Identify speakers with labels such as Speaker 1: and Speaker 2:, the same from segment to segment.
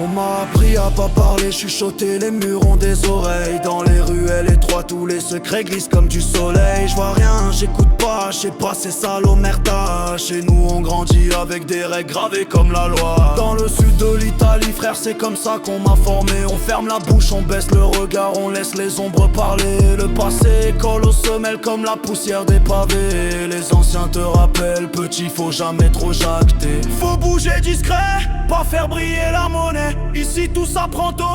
Speaker 1: On m'a appris à pas parler, chuchoter, les murs ont des oreilles. Dans les ruelles étroites, tous les secrets glissent comme du soleil. Je vois rien, j'écoute pas, je sais pas, c'est ça l'omerta. Chez nous on grandit avec des règles gravées comme la loi. Dans le sud de l'Italie, frère, c'est comme ça qu'on m'a formé. On ferme la bouche, on baisse le regard, on laisse les ombres parler. Le passé colle aux semelles comme la poussière des pavés. Les anciens te rappellent, petit, faut jamais trop jacter. Faut bouger discret, pas faire briller la monnaie. Ici tout s'apprend tôt,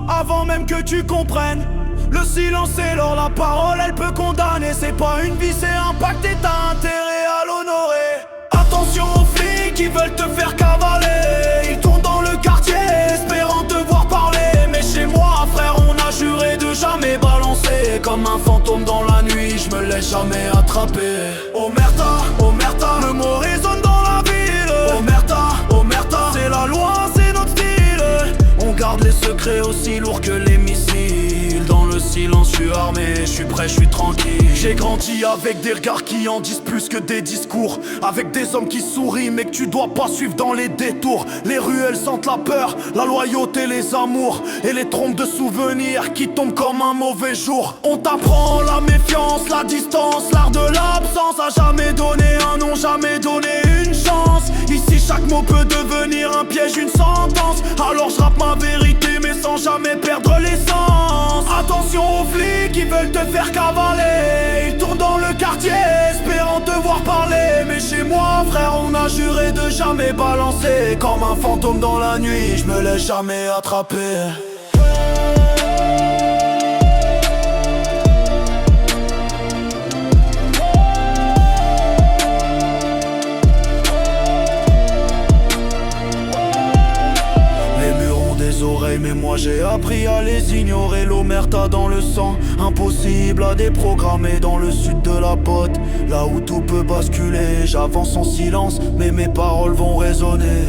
Speaker 1: avant même que tu comprennes. Le silence c'est l'or, la parole elle peut condamner. C'est pas une vie, c'est un pacte et t'as intérêt à l'honorer. Attention aux flics qui veulent te faire cavaler. Ils tournent dans le quartier espérant te voir parler. Mais chez moi frère on a juré de jamais balancer. Comme un fantôme dans la nuit, je me laisse jamais attraper. Omerta, omerta, le mot résonne dans la ville. Omerta, omerta, c'est la loi, c'est notre style. On garde les secrets aussi lourds que les missiles. Dans le silence, je suis armé, je suis prêt, je suis tranquille. J'ai grandi avec des regards qui en disent plus que des discours. Avec des hommes qui sourient mais que tu dois pas suivre dans les détours. Les ruelles sentent la peur, la loyauté, les amours. Et les trompes de souvenirs qui tombent comme un mauvais jour. On t'apprend la méfiance, la distance, l'art de l'absence. À jamais donner un nom, jamais donner une chance. Ici chaque mot peut devenir un piège, une sentence. Alors je rappe ma vérité mais sans jamais perdre l'essence. Attention aux flics qui veulent te faire cavaler. Ils tournent dans le quartier espérant te voir parler. Mais chez moi frère on a juré de jamais balancer. Comme un fantôme dans la nuit, je me laisse jamais attraper. Mais moi j'ai appris à les ignorer. L'omerta dans le sang, impossible à déprogrammer. Dans le sud de la pote, là où tout peut basculer. J'avance en silence, mais mes paroles vont résonner.